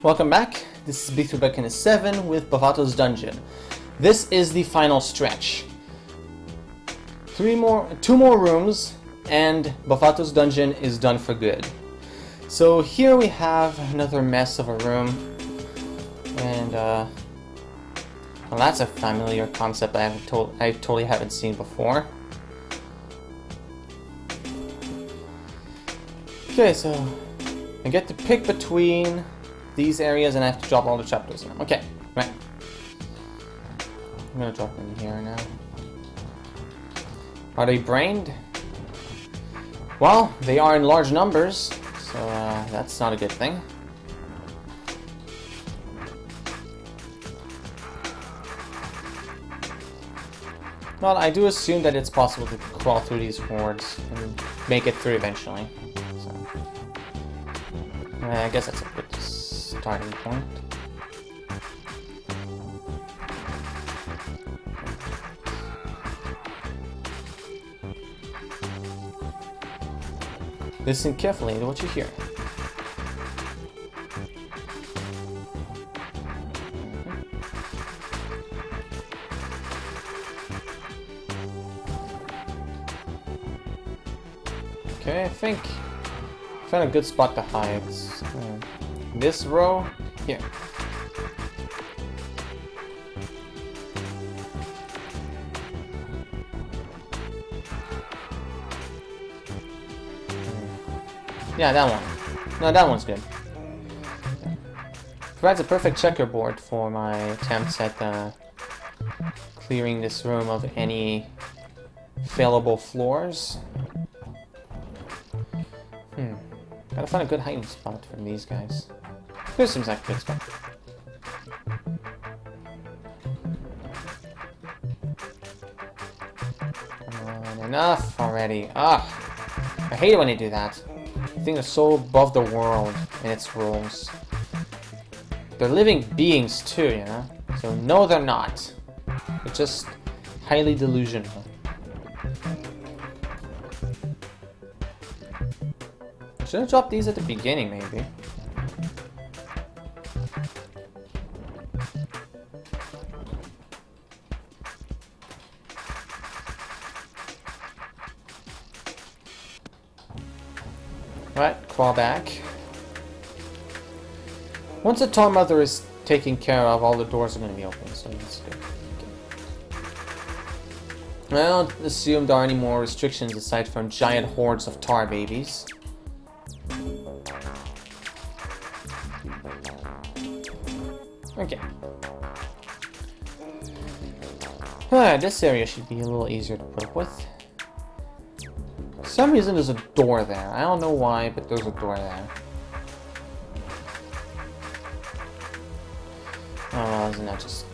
Welcome back. This is B3Buckiness7 with Bavato's Dungeon. This is the final stretch. Two more rooms, and Bavato's Dungeon is done for good. So here we have another mess of a room, and well, that's a familiar concept I totally haven't seen before. Okay, so I get to pick between these areas and I have to drop all the chapters in them. Okay, right. I'm gonna drop them here now. Are they brained? Well, they are in large numbers, so that's not a good thing. Well, I do assume that it's possible to crawl through these hordes and make it through eventually. So, I guess that's a good starting point. Listen carefully to what you hear. Okay, I think I found a good spot to hide. This row here. Yeah, that one. No, that one's good. Provides a perfect checkerboard for my attempts at clearing this room of any failable floors. Gotta find a good hiding spot for these guys. This seems like a good spot. Come on, enough already. Ugh! I hate it when they do that. I think they're so above the world in its rules. They're living beings too, you know? So no, they're not. They're just highly delusional. I should have dropped these at the beginning, maybe. Alright, crawl back. Once the Tar Mother is taken care of, all the doors are going to be open, so that's good. Okay. I don't assume there are any more restrictions aside from giant hordes of tar babies. Okay. This area should be a little easier to put up with. For some reason there's a door there. I don't know why, but there's a door there. Oh, well, isn't that just...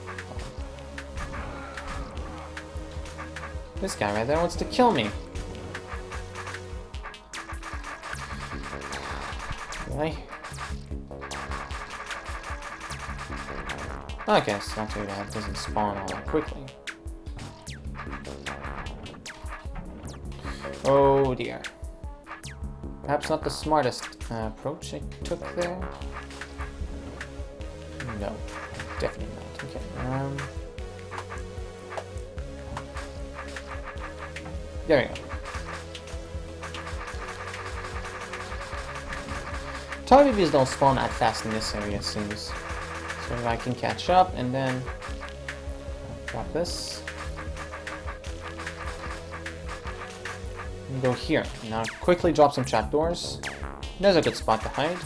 This guy right there wants to kill me. Really? Okay, it's not too bad. It doesn't spawn all that quickly. Oh dear. Perhaps not the smartest approach I took there. No, definitely not. Okay. There we go. Tar babies don't spawn that fast in this area, it seems. So if I can catch up and then drop this. And go here. Now quickly drop some trapdoors. There's a good spot to hide.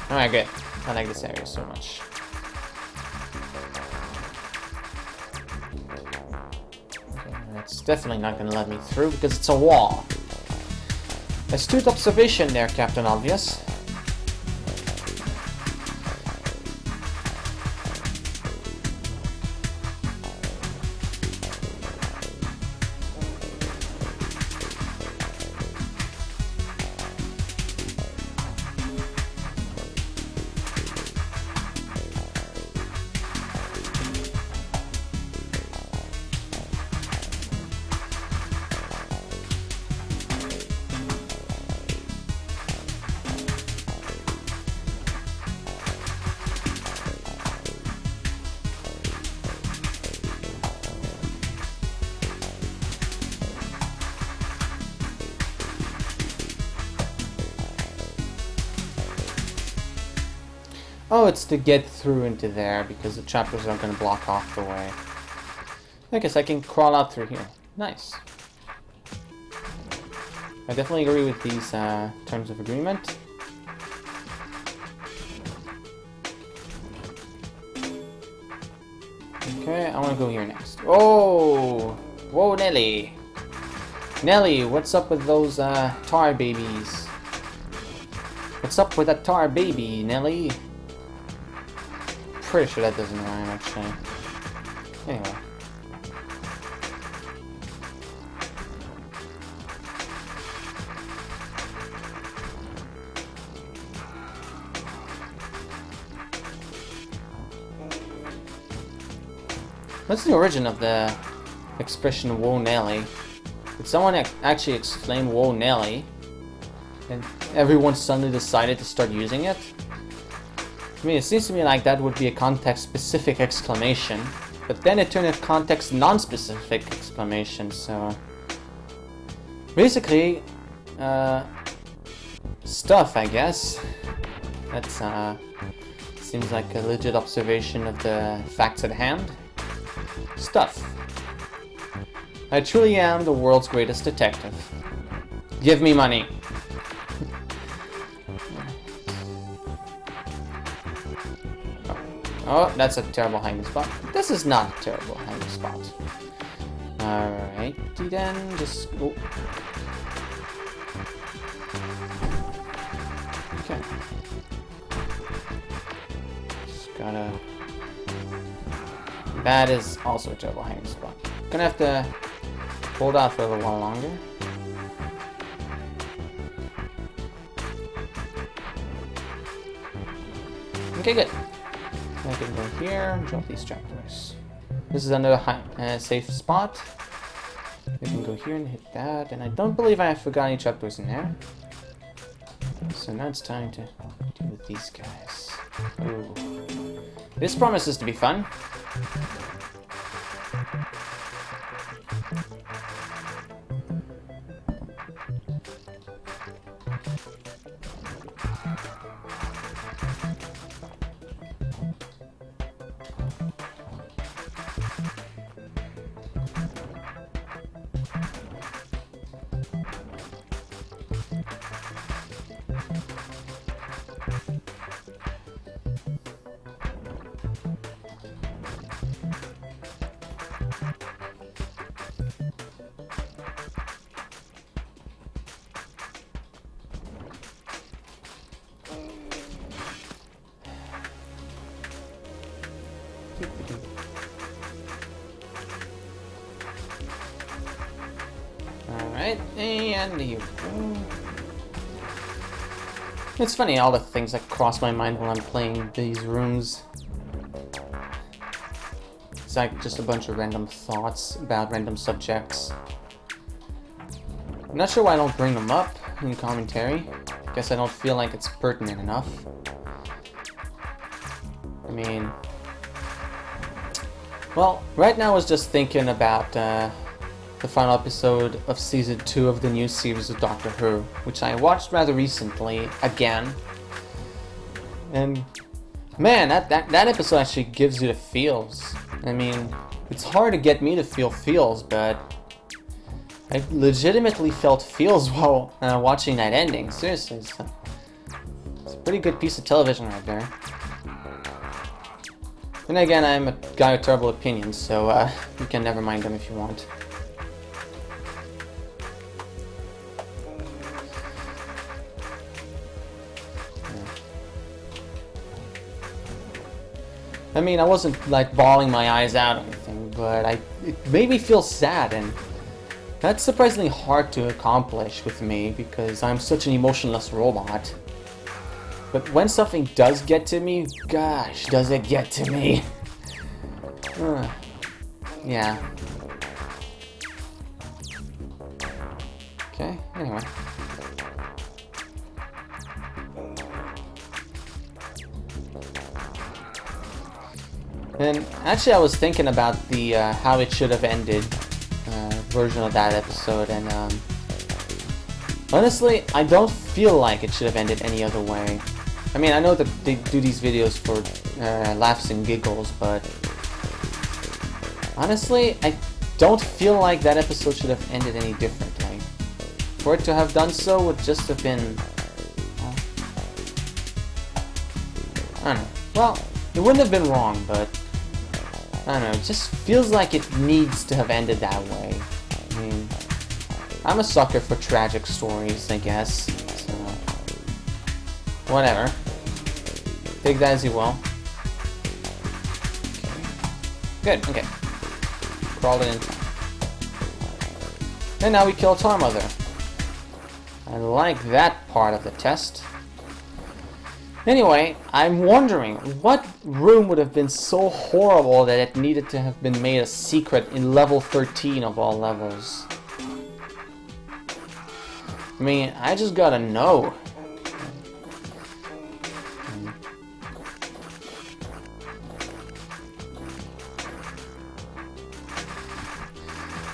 Alright, good. I like this area so much. Okay, that's definitely not going to let me through because it's a wall. Astute observation there, Captain Obvious. Oh, it's to get through into there because the chapters are going to block off the way. I guess I can crawl out through here. Nice. I definitely agree with these terms of agreement. Okay, I want to go here next. Oh! Whoa, Nelly! Nelly, what's up with those tar babies? What's up with that tar baby, Nelly? Pretty sure that doesn't rhyme, actually. Anyway. What's the origin of the expression "Whoa Nelly"? Did someone actually explain "Whoa Nelly" and everyone suddenly decided to start using it? I mean, it seems to me like that would be a context-specific exclamation, but then it turned into context-non-specific exclamation, so... Basically, stuff, I guess. That's, seems like a legit observation of the facts at hand. Stuff. I truly am the world's greatest detective. Give me money. Oh, that's a terrible hiding spot. This is not a terrible hiding spot. Alrighty then, just... Oh. Okay. Just gotta... That is also a terrible hiding spot. Gonna have to hold out for a little while longer. Okay, good. I can go here and drop these trapdoors. This is another safe spot. I can go here and hit that, and I don't believe I forgot any trapdoors in there. So now it's time to deal with these guys. Ooh. This promises to be fun. Alright, and here we go. It's funny, all the things that cross my mind while I'm playing these rooms. It's like just a bunch of random thoughts about random subjects. I'm not sure why I don't bring them up in commentary. Guess I don't feel like it's pertinent enough. I mean... Well, right now I was just thinking about the final episode of Season 2 of the new series of Doctor Who, which I watched rather recently, again. And, man, that episode actually gives you the feels. I mean, it's hard to get me to feel feels, but I legitimately felt feels while watching that ending. Seriously, it's a pretty good piece of television right there. And again, I'm a guy with terrible opinions, so you can never mind them if you want. I mean, I wasn't like bawling my eyes out or anything, but it made me feel sad, and that's surprisingly hard to accomplish with me because I'm such an emotionless robot. But when something does get to me, gosh, does it get to me? Yeah. Okay, anyway. And actually I was thinking about the how it should have ended version of that episode, and honestly, I don't feel like it should have ended any other way. I mean, I know that they do these videos for laughs and giggles, but honestly, I don't feel like that episode should have ended any differently. For it to have done so would just have been... I don't know. Well, it wouldn't have been wrong, but... I don't know, it just feels like it needs to have ended that way. I mean, I'm a sucker for tragic stories, I guess. So, whatever. Take that as you will. Okay. Good, okay. Crawled it in time. And now we kill Tar Mother. I like that part of the test. Anyway, I'm wondering, what room would have been so horrible that it needed to have been made a secret in level 13 of all levels? I mean, I just gotta know.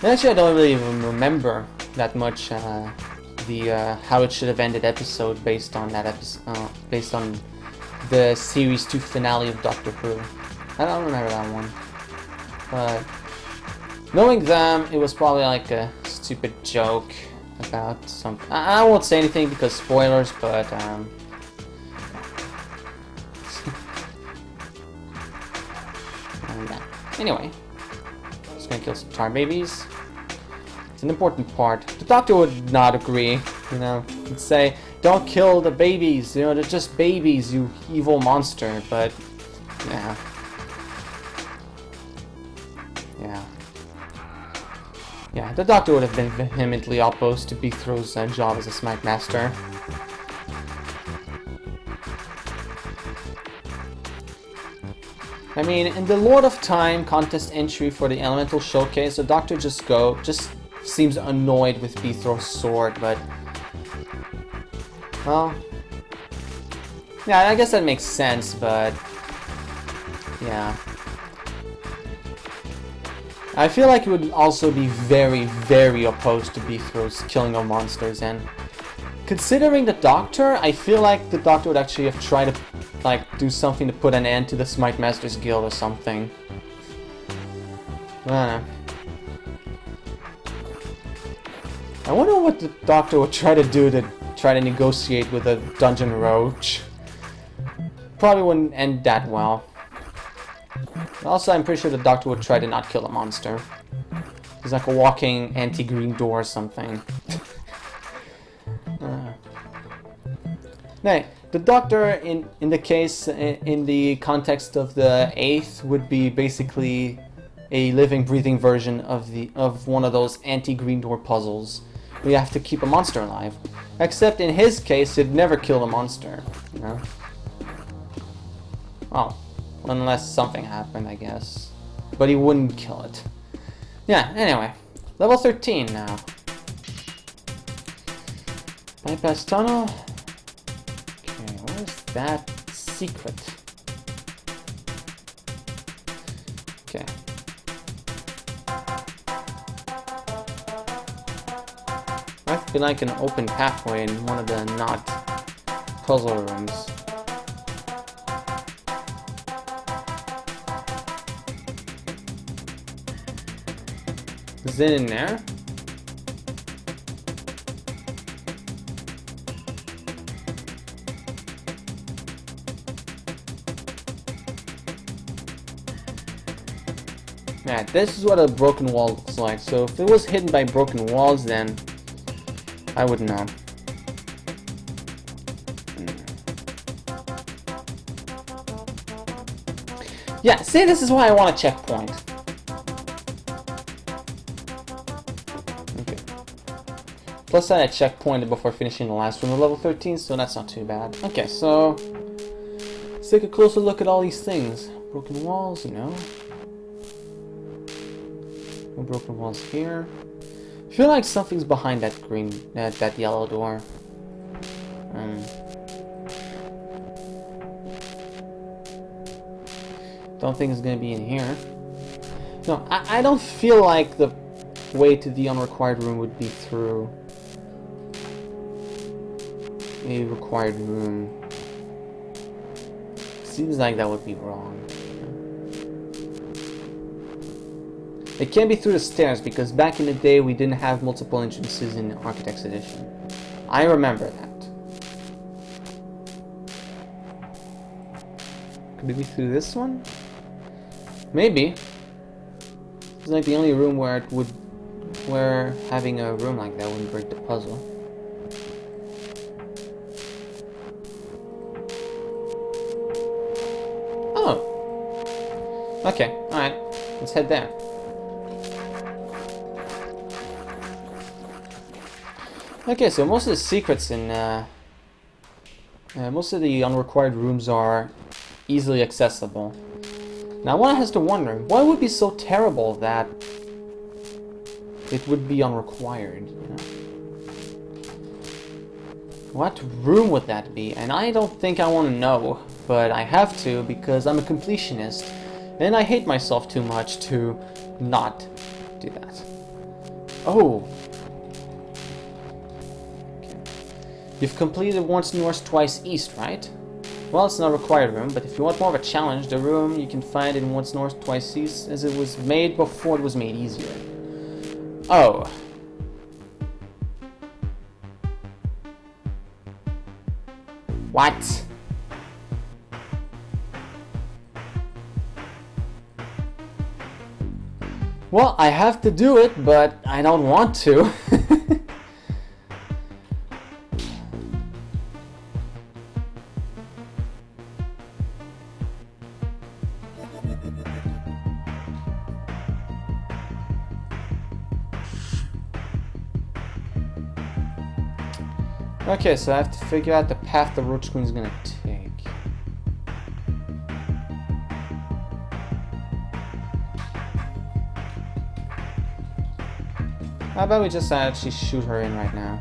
Actually, I don't really even remember that much the how it should have ended episode based on that episode, based on the series 2 finale of Doctor Who. I don't remember that one, but knowing them, it was probably like a stupid joke about something. I won't say anything because spoilers, but anyway, just gonna kill some tar babies. It's an important part. The Doctor would not agree, you know. He'd say, "Don't kill the babies, you know, they're just babies, you evil monster," but, yeah. Yeah, the Doctor would have been vehemently opposed to Beethro's job as a Smite Master. I mean, in the Lord of Time contest entry for the Elemental Showcase, the Doctor just seems annoyed with Beethro's sword, but... well... yeah, I guess that makes sense, but... yeah. I feel like he would also be very, very opposed to Beethro's killing of monsters, and... considering the Doctor, I feel like the Doctor would actually have tried to, like, do something to put an end to the Smite Masters Guild or something. I don't know. I wonder what the Doctor would try to do to try to negotiate with a dungeon roach. Probably wouldn't end that well. Also, I'm pretty sure the Doctor would try to not kill a monster. He's like a walking anti-green door or something. Nay, the Doctor in the case, in the context of the 8th, would be basically a living, breathing version of one of those anti-green door puzzles. We have to keep a monster alive. Except in his case, he'd never kill a monster, you know? Well, unless something happened, I guess. But he wouldn't kill it. Yeah, anyway. Level 13 now. Bypass tunnel. Okay, where's that secret? Okay. I feel like an open pathway in one of the not puzzle rooms. Is it in there? Yeah, this is what a broken wall looks like. So if it was hidden by broken walls, then I would know. Yeah, see, this is why I want a checkpoint. Okay. Plus I had checkpointed before finishing the last room of level 13, so that's not too bad. Okay, so let's take a closer look at all these things. Broken walls, no. No broken walls here. I feel like something's behind that green, that yellow door. Don't think it's gonna be in here. No, I don't feel like the way to the unrequired room would be through a required room. Seems like that would be wrong. It can't be through the stairs because back in the day we didn't have multiple entrances in Architect's Edition. I remember that. Could it be through this one? Maybe. It's like the only room where where having a room like that wouldn't break the puzzle. Oh. Okay, alright. Let's head there. Okay, so most of the secrets in most of the unrequired rooms are easily accessible. Now one has to wonder, what would be so terrible that it would be unrequired, you know? What room would that be? And I don't think I want to know, but I have to because I'm a completionist, and I hate myself too much to not do that. Oh! Okay. You've completed once north, twice east, right? Well, it's not a required room, but if you want more of a challenge, the room you can find in once north, twice east, as it was made before it was made easier. Oh. What? Well, I have to do it, but I don't want to. Okay, so I have to figure out the path the roach queen's gonna take. How about we just actually shoot her in right now?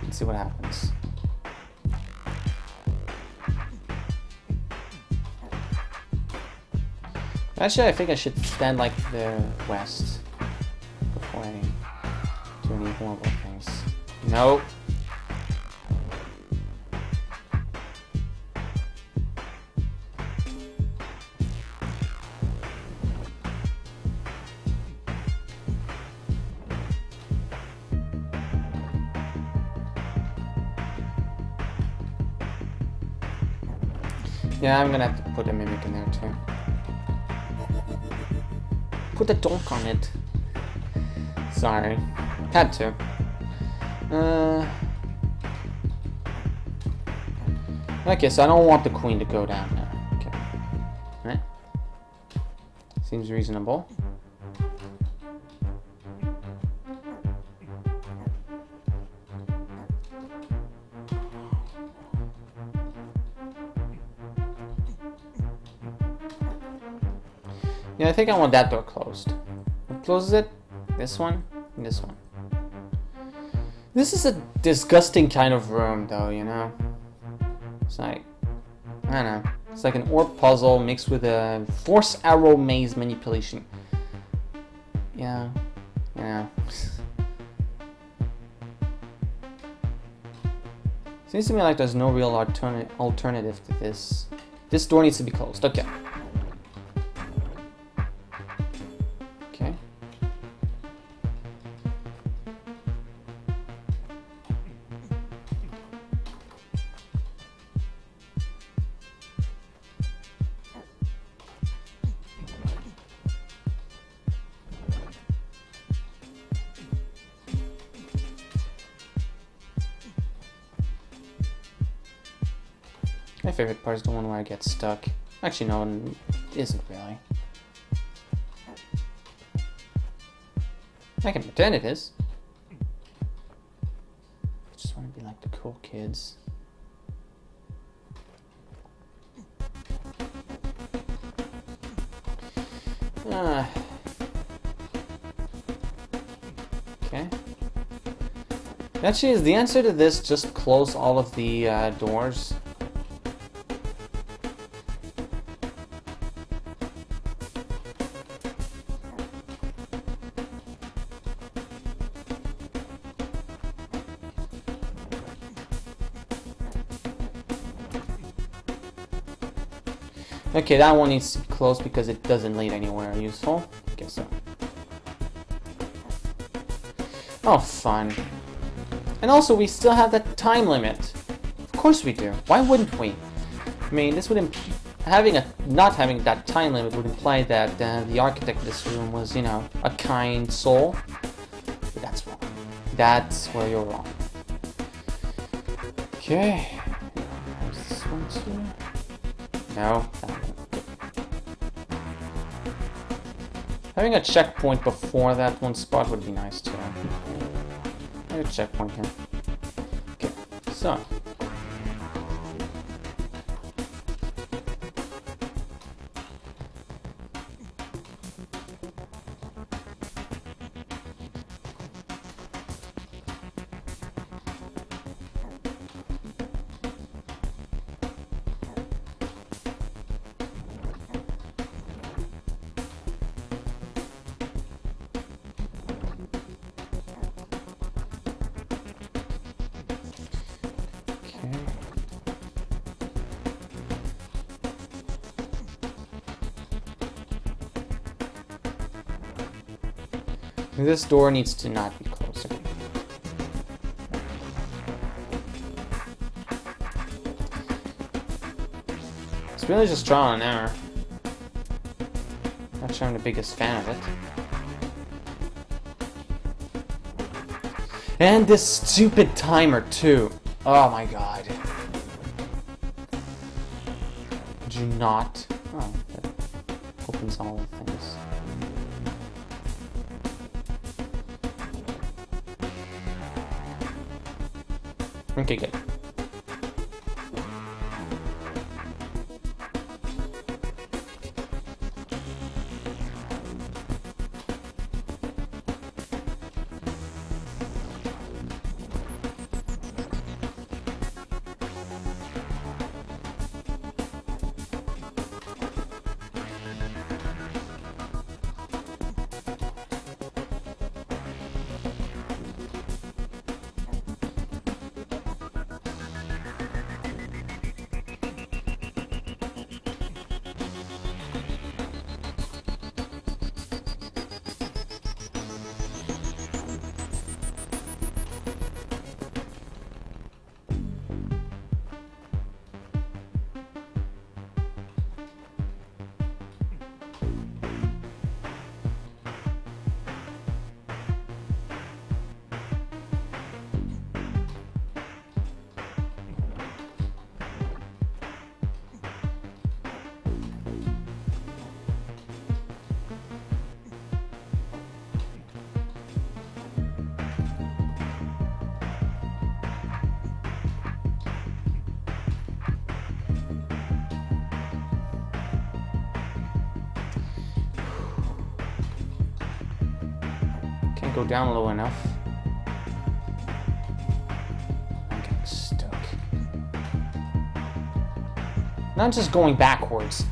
Let's see what happens. Actually, I think I should stand like the west before I do any horrible things. Nope. Yeah, I'm gonna have to put a mimic in there too. Put a donk on it. Sorry. Had to. Okay, so I don't want the queen to go down now. Okay. Right? Seems reasonable. Yeah, I think I want that door closed. What closes it? This one and this one. This is a disgusting kind of room, though, you know? It's like, I don't know. It's like an orb puzzle mixed with a force arrow maze manipulation. Yeah. Yeah. Seems to me like there's no real alternative to this. This door needs to be closed. Okay. Okay. My favorite part is the one where I get stuck. Actually, no, it isn't really. I can pretend it is. I just want to be like the cool kids. Okay. Actually, is the answer to this just close all of the doors? Okay, that one needs to be closed because it doesn't lead anywhere useful. Guess so. Oh, fun. And also, we still have that time limit. Of course we do. Why wouldn't we? I mean, this would not having that time limit would imply that the architect of this room was, you know, a kind soul. But that's wrong. That's where you're wrong. Okay. There's this one too. No, that one. Having a checkpoint before that one spot would be nice too. A checkpoint here. Okay, so. This door needs to not be closed. Okay. It's really just trial and error. Not sure I'm the biggest fan of it. And this stupid timer too. Oh my god. Do not. Oh, that opens all the things. Okay, good. Go down low enough. I'm getting stuck. Not just going backwards.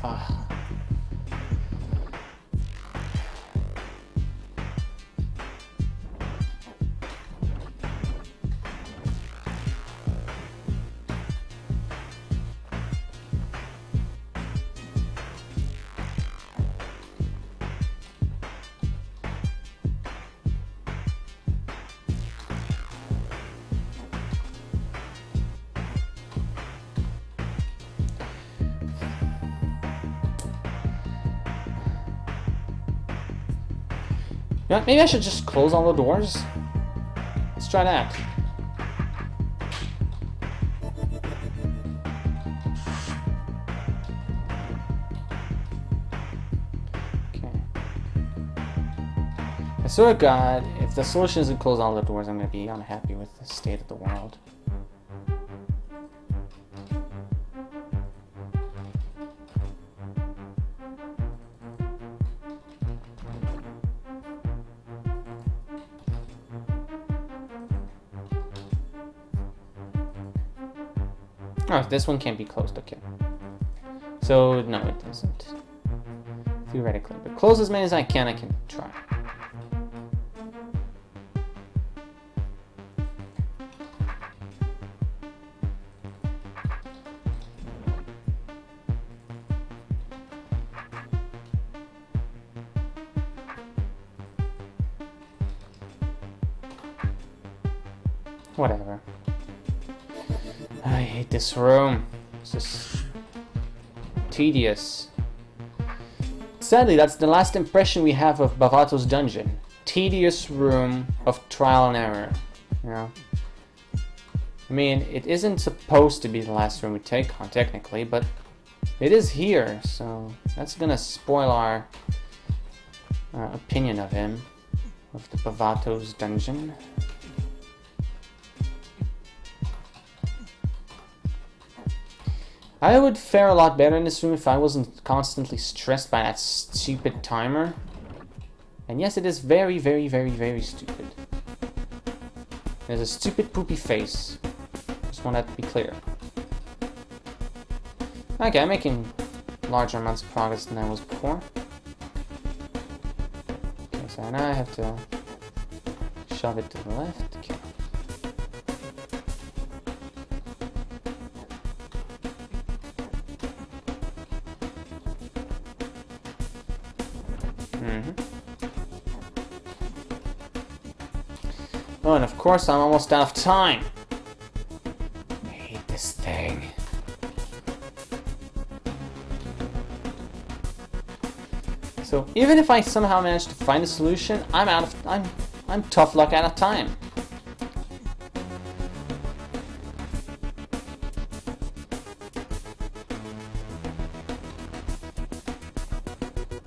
You know, maybe I should just close all the doors. Let's try that. Okay. I swear to God, if the solution isn't close all the doors, I'm going to be unhappy with the state of the world. Oh, this one can't be closed, okay. So, no, it doesn't. Theoretically. But close as many as I can try. Whatever. I hate this room. It's just tedious. Sadly, that's the last impression we have of Bavato's dungeon. Tedious room of trial and error. You know? I mean, it isn't supposed to be the last room we take on, technically, but it is here, so that's gonna spoil our opinion of him, of the Bavato's dungeon. I would fare a lot better in this room if I wasn't constantly stressed by that stupid timer. And yes, it is very, very, very, very stupid. There's a stupid poopy face. Just want that to be clear. Okay, I'm making larger amounts of progress than I was before. Okay, so now I have to shove it to the left. Okay. Oh, and of course I'm almost out of time. I hate this thing. So even if I somehow manage to find a solution, I'm tough luck out of time.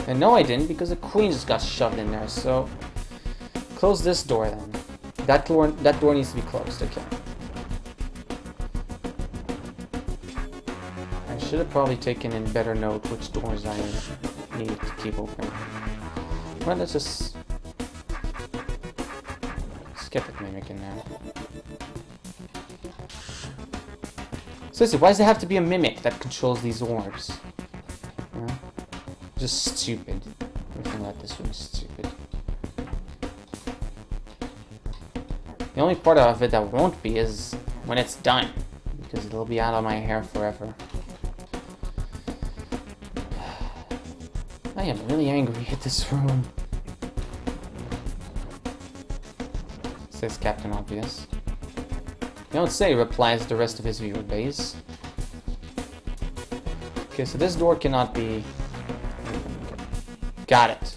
And no, I didn't, because the queen just got shoved in there. So close this door then. That door needs to be closed. Okay. I should have probably taken in better note which doors I need to keep open. Well, let's just get that mimic in there. Seriously, why does it have to be a mimic that controls these orbs? You know? Just stupid. Everything about this room is stupid. The only part of it that won't be is when it's done, because it'll be out of my hair forever. I am really angry at this room. Says Captain Obvious. Don't say replies the rest of his viewer base. Okay, so this door cannot be... Got it.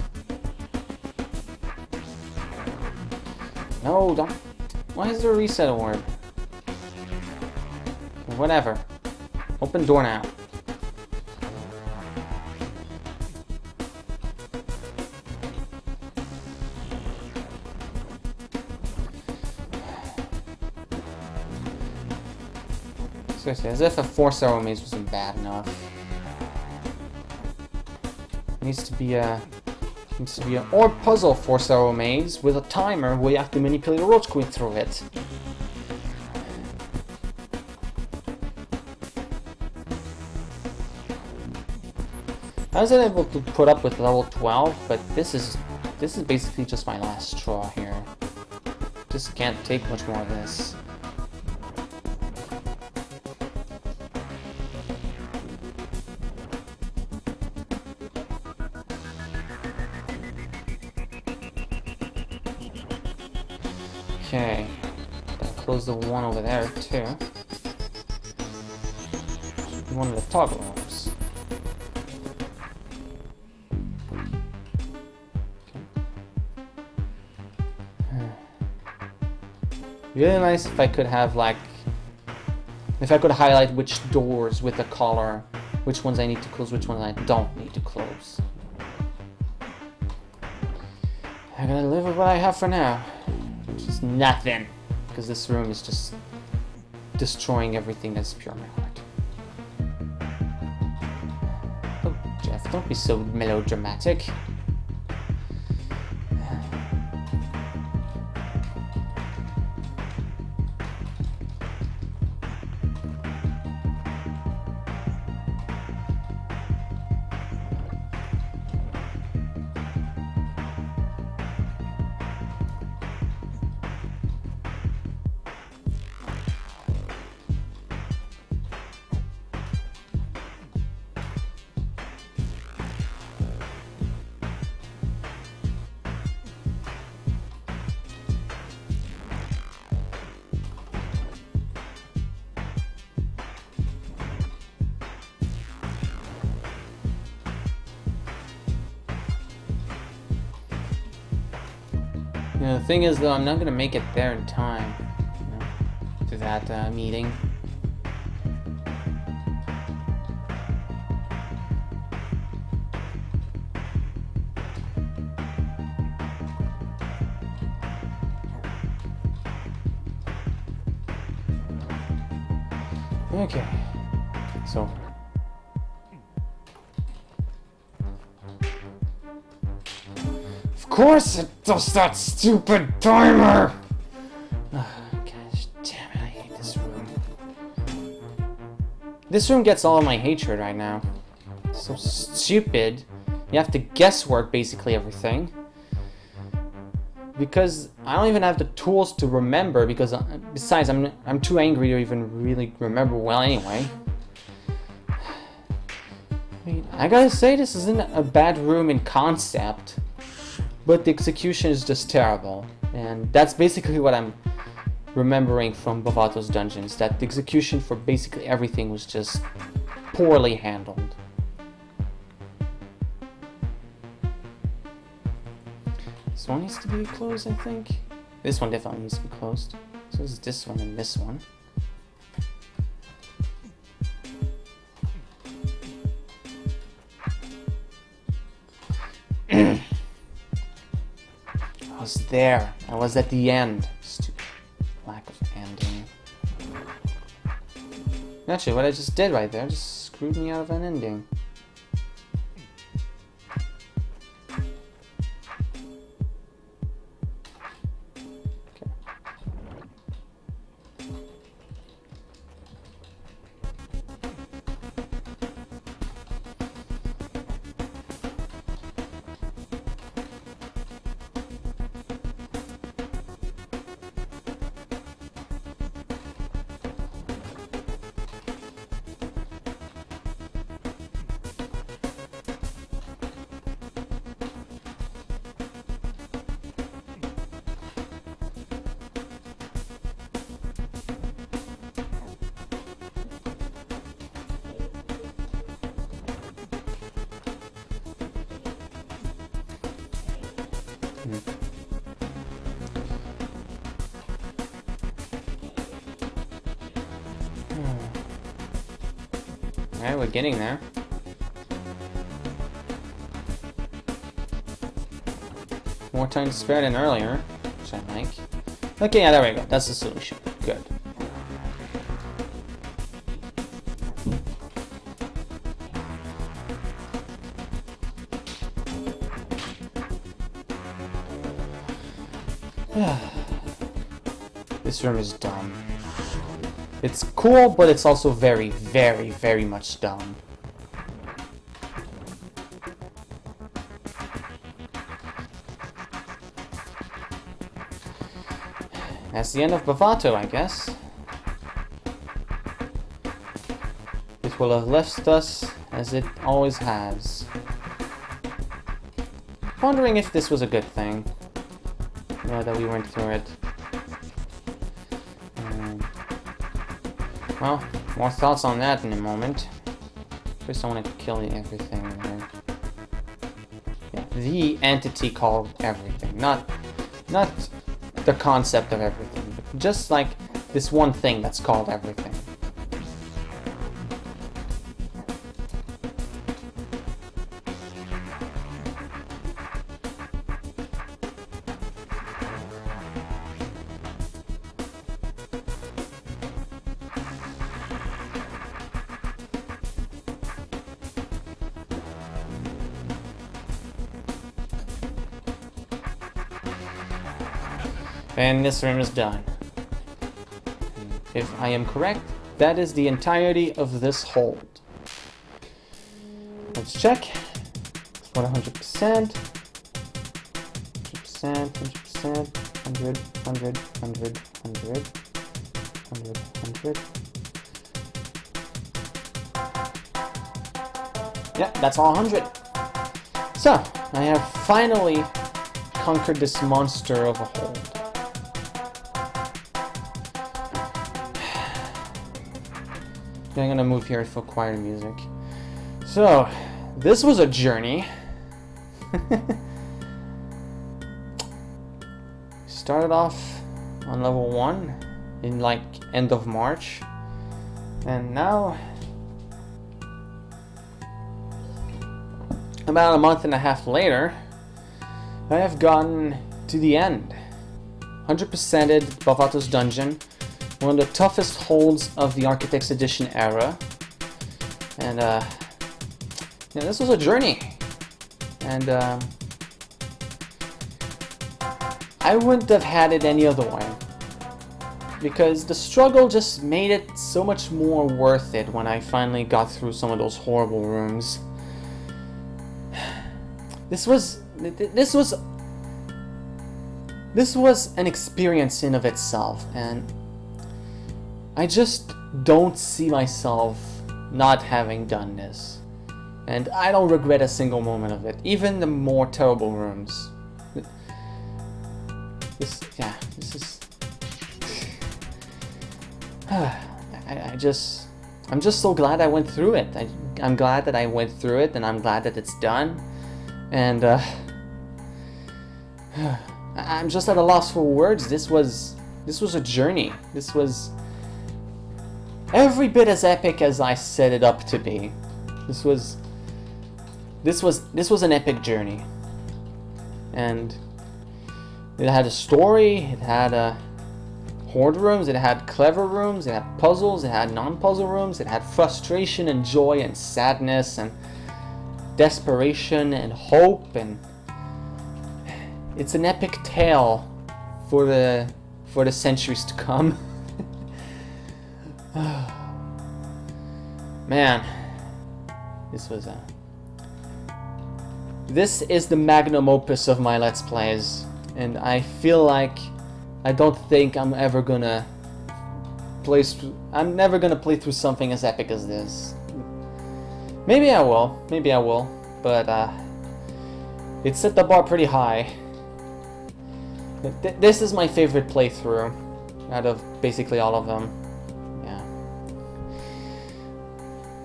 No, don't... Why is there a reset orb? Whatever. Open door now. Seriously, as if a 4-star maze wasn't bad enough. It needs to be an orb puzzle 4-star maze with a timer where you have to manipulate a roach queen through it. I was able to put up with level 12, but this is basically just my last straw here. Just can't take much more of this. Okay, gotta close the one over there too. One of the toggle orbs. Really nice if I could have if I could highlight which doors with the color, which ones I need to close, which ones I don't need to close. I'm gonna live with what I have for now. Which is nothing, because this room is just destroying everything that's pure my heart. Oh, Jeff, don't be so melodramatic. You know, the thing is, though, I'm not gonna make it there in time, you know, to that meeting. Okay, so of course it does that stupid timer! Gosh damn it, I hate this room. This room gets all of my hatred right now. It's so stupid. You have to guesswork basically everything. Because I don't even have the tools to remember, because besides I'm too angry to even really remember well anyway. I mean, I gotta say, this isn't a bad room in concept, but the execution is just terrible. And that's basically what I'm remembering from Bavato's dungeons, that the execution for basically everything was just poorly handled. This one needs to be closed, I think. This one definitely needs to be closed. So is this one and this one. I was there. I was at the end. Stupid lack of ending. Actually, what I just did right there just screwed me out of an ending. Alright, we're getting there. More time to spare than earlier, which I like. Okay, yeah, there we go. That's the solution. Good. This room is dumb. It's cool, but it's also very, very, very much dumb. That's the end of Bavato, I guess. It will have left us as it always has. Wondering if this was a good thing. You know, that we went through it. Well, more thoughts on that in a moment. First I want to kill everything there. Yeah, the entity called everything. Not the concept of everything, but just like this one thing that's called everything. And this room is done. If I am correct, that is the entirety of this hold. Let's check. It's 100%. 100%, 100%, 100, 100, 100, 100, 100, 100. Yeah, that's all 100. So, I have finally conquered this monster of a hold. I'm gonna move here for quieter music. So, this was a journey. started off on level 1 in like end of March, and now about a month and a half later I have gotten to the end. 100%ed Bavato's Dungeon, one of the toughest holds of the Architects Edition era, and yeah, this was a journey, and I wouldn't have had it any other way, because the struggle just made it so much more worth it when I finally got through some of those horrible rooms. This was an experience in of itself, and I just don't see myself not having done this, and I don't regret a single moment of it, even the more terrible rooms. This is I'm just so glad I went through it. I'm glad that I went through it, and I'm glad that it's done, and I'm just at a loss for words. This was a journey. This was every bit as epic as I set it up to be. This was an epic journey, and it had a story. It had horde rooms. It had clever rooms. It had puzzles. It had non-puzzle rooms. It had frustration and joy and sadness and desperation and hope, and it's an epic tale for the centuries to come. Man, this is the magnum opus of my Let's Plays, and I feel like I don't think I'm ever gonna I'm never gonna play through something as epic as this. Maybe I will, but it set the bar pretty high. This is my favorite playthrough out of basically all of them. Yeah.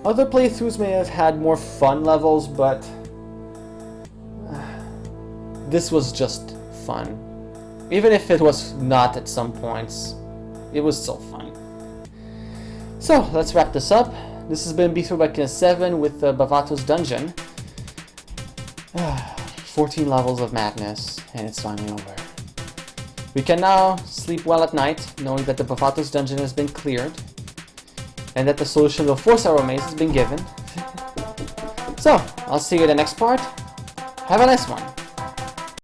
Other playthroughs may have had more fun levels, but this was just fun. Even if it was not at some points, it was still fun. So let's wrap this up. This has been B3BECKINA7 with Bavato's Dungeon. 14 levels of madness, and it's finally over. We can now sleep well at night, knowing that the Bavato's Dungeon has been cleared, and that the solution to the 4-star maze has been given. So, I'll see you in the next part. Have a nice one.